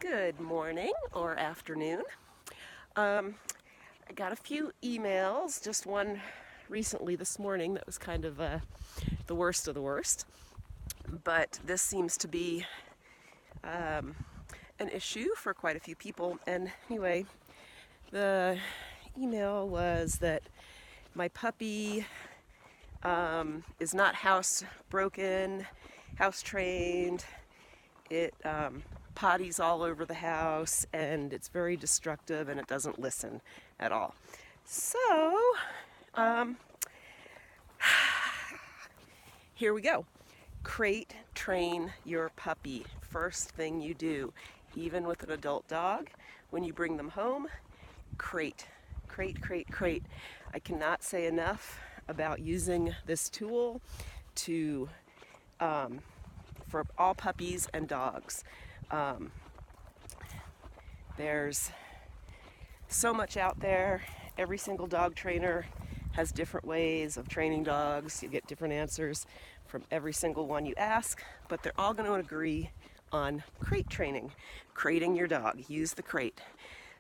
Good morning or afternoon. I got a few emails, just one recently this morning that was kind of the worst of the worst. But this seems to be an issue for quite a few people. And anyway, the email was that my puppy is not house broken, house trained. It potties all over the house, and it's very destructive, and it doesn't listen at all. So, here we go. Crate train your puppy. First thing you do, even with an adult dog, when you bring them home, crate. Crate. I cannot say enough about using this tool to for all puppies and dogs. There's so much out there. Every single dog trainer has different ways of training dogs. You get different answers from every single one you ask, but they're all going to agree on crate training, crating your dog. Use the crate.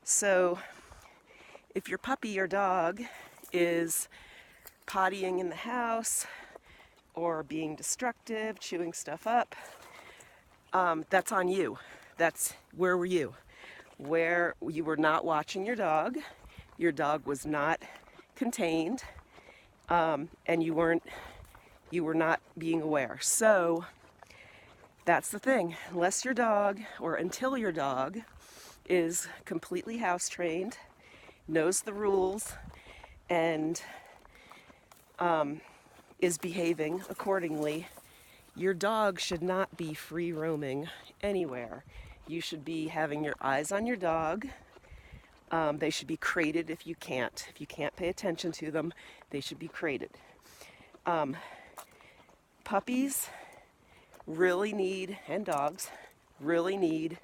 So if your puppy or dog is pottying in the house or being destructive, chewing stuff up, that's on you. That's where were you? Where you were not watching your dog was not contained, and you were not being aware. So that's the thing. Unless your dog, or until your dog is completely house trained, knows the rules, and is behaving accordingly, your dog should not be free roaming anywhere. You should be having your eyes on your dog. They should be crated if you can't. If you can't pay attention to them, they should be crated. Puppies really need, and dogs really need,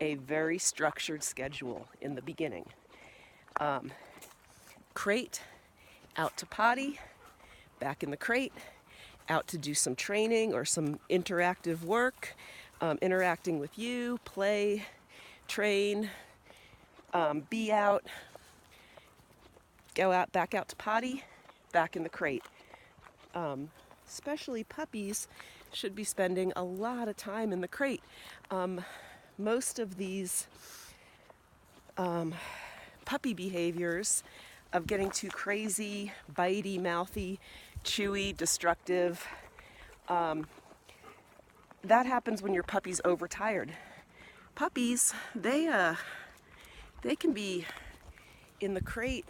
a very structured schedule in the beginning. Crate, out to potty, back in the crate, out to do some training or some interactive work, interacting with you, play, train, be out, go out, back out to potty, back in the crate. Especially puppies should be spending a lot of time in the crate. Most of these puppy behaviors of getting too crazy, bitey, mouthy, chewy, destructive, that happens when your puppy's overtired. Puppies, they can be in the crate,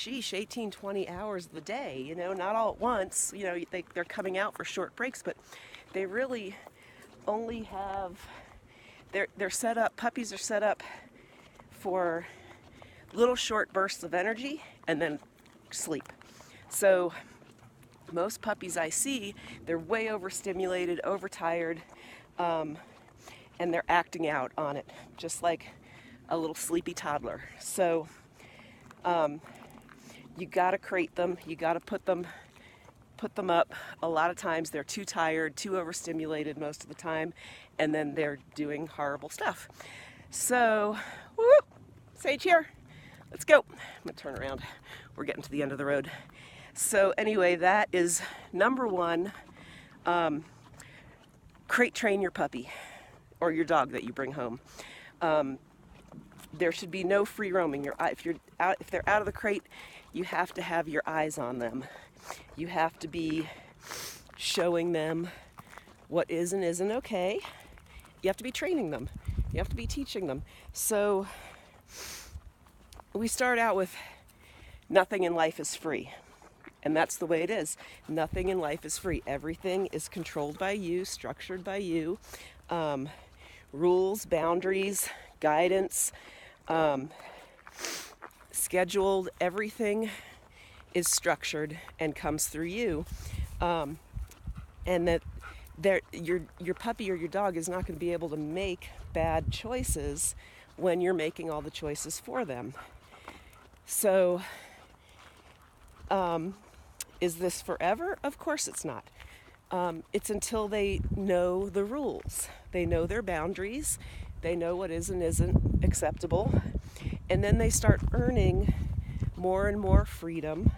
18, 20 hours of the day, not all at once. They're coming out for short breaks, but they really only have, they're set up, puppies are set up for little short bursts of energy and then sleep. So most puppies I see, they're way overstimulated, overtired, and they're acting out on it, just like a little sleepy toddler. So you gotta crate them, you gotta put them up. A lot of times they're too tired, too overstimulated most of the time, and then they're doing horrible stuff. So, whoop, Sage here. Let's go. I'm gonna turn around. We're getting to the end of the road. So anyway, that is number one. Crate train your puppy or your dog that you bring home. There should be no free roaming. If they're out of the crate, you have to have your eyes on them. You have to be showing them what is and isn't okay. You have to be training them. You have to be teaching them. So we start out with nothing in life is free. And that's the way it is. Nothing in life is free. Everything is controlled by you, structured by you. Rules, boundaries, guidance, scheduled, everything is structured and comes through you. And that your puppy or your dog is not going to be able to make bad choices when you're making all the choices for them. So, is this forever? Of course it's not. It's until they know the rules. They know their boundaries. They know what is and isn't acceptable. And then they start earning more and more freedom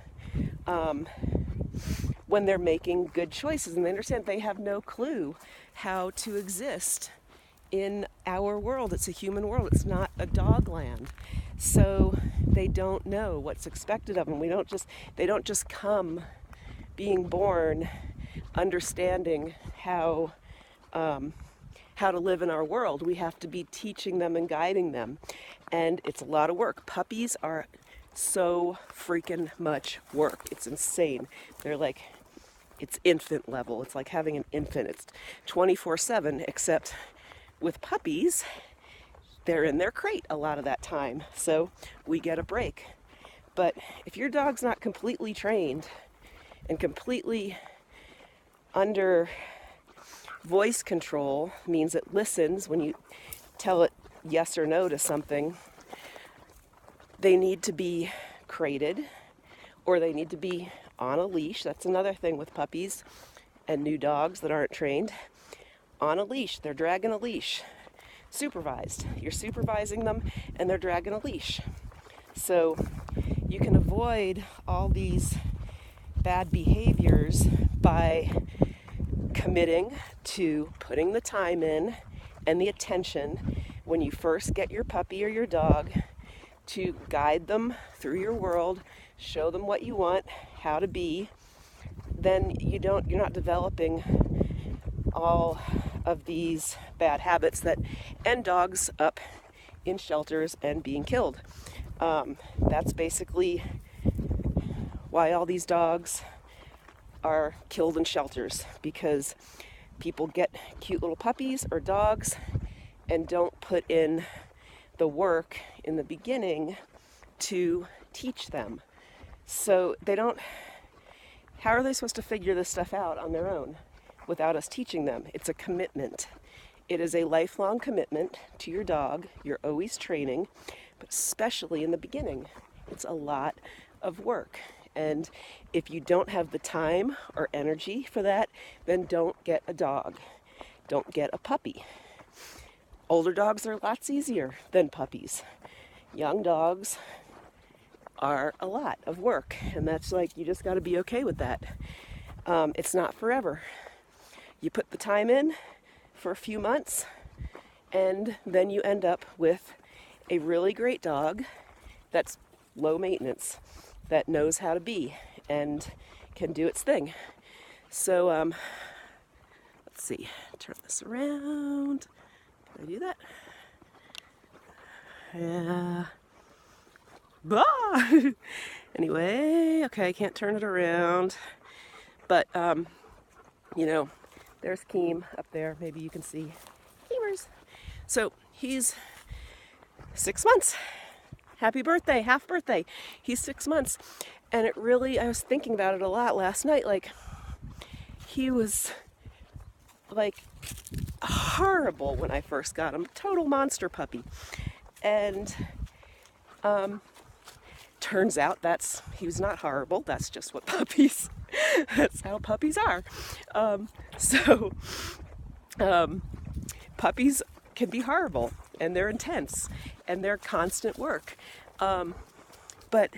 when they're making good choices. And they understand they have no clue how to exist in our world. It's a human world. It's not a dog land. So they don't know what's expected of them. They don't just come being born understanding how to live in our world. We have to be teaching them and guiding them. And it's a lot of work. Puppies are so freaking much work. It's insane. They're like, it's infant level. It's like having an infant. It's 24/7, except with puppies, they're in their crate a lot of that time. So we get a break. But if your dog's not completely trained and completely under voice control, means it listens when you tell it yes or no to something, they need to be crated or they need to be on a leash. That's another thing with puppies and new dogs that aren't trained. On a leash, they're dragging a leash. Supervised. You're supervising them and they're dragging a leash. So you can avoid all these bad behaviors by committing to putting the time in and the attention when you first get your puppy or your dog, to guide them through your world, show them what you want, how to be. Then you're not developing all of these bad habits that end dogs up in shelters and being killed. That's basically why all these dogs are killed in shelters, because people get cute little puppies or dogs and don't put in the work in the beginning to teach them. So how are they supposed to figure this stuff out on their own without us teaching them? It's a commitment. It is a lifelong commitment to your dog. You're always training, but especially in the beginning. It's a lot of work. And if you don't have the time or energy for that, then don't get a dog. Don't get a puppy. Older dogs are lots easier than puppies. Young dogs are a lot of work, and that's like, you just got to be okay with that. It's not forever. You put the time in for a few months, and then you end up with a really great dog that's low maintenance, that knows how to be and can do its thing. So let's see, turn this around. Can I do that? Yeah. Bah! Anyway, okay, I can't turn it around. But, there's Keem up there. Maybe you can see Keemers. So he's 6 months. Happy birthday, half birthday. He's 6 months. And I was thinking about it a lot last night. Like, he was like horrible when I first got him. Total monster puppy. And turns out he was not horrible. That's just what puppies, that's how puppies are. Puppies can be horrible, and they're intense, and they're constant work. But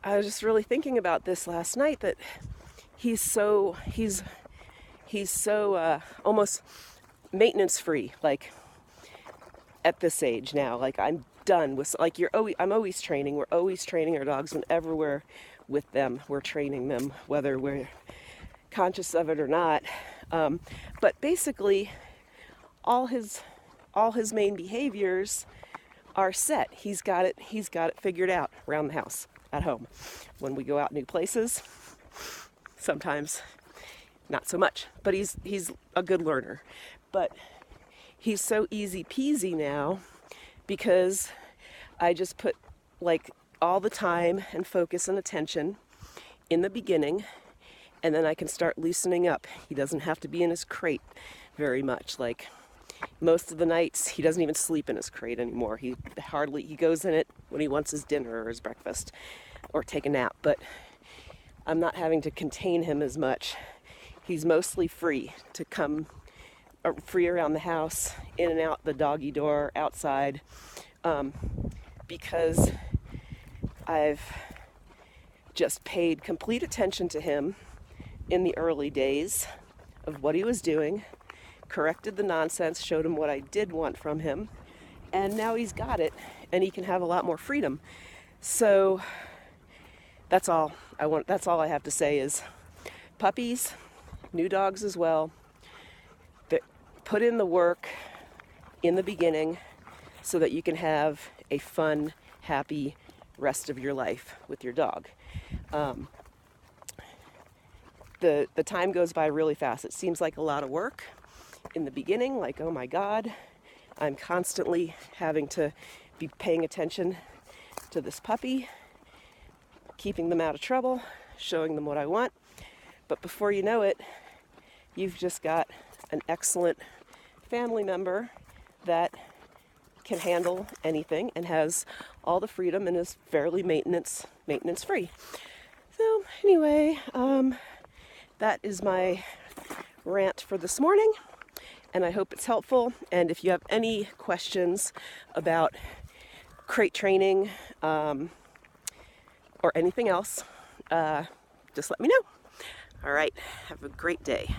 I was just really thinking about this last night, that he's so almost maintenance free, like at this age now. Like, I'm done with, like, I'm always training. We're always training our dogs whenever we're with them. We're training them, whether we're conscious of it or not. But basically, all his main behaviors are set. He's got it figured out around the house, at home. When we go out new places, sometimes not so much. But he's a good learner. But he's so easy peasy now, because I just put like all the time and focus and attention in the beginning, and then I can start loosening up. He doesn't have to be in his crate very much. Like, most of the nights he doesn't even sleep in his crate anymore. He goes in it when he wants his dinner or his breakfast or take a nap, but I'm not having to contain him as much. He's mostly free to come free around the house, in and out the doggy door, outside, because I've just paid complete attention to him in the early days of what he was doing, corrected the nonsense, showed him what I did want from him, and now he's got it, and he can have a lot more freedom. So that's all I have to say is puppies, new dogs as well, put in the work in the beginning so that you can have a fun, happy rest of your life with your dog. The time goes by really fast. It seems like a lot of work in the beginning, like, oh my God, I'm constantly having to be paying attention to this puppy, keeping them out of trouble, showing them what I want. But before you know it, you've just got an excellent family member that can handle anything and has all the freedom and is fairly maintenance free. So anyway, that is my rant for this morning, and I hope it's helpful. And if you have any questions about crate training or anything else, just let me know. All right, have a great day.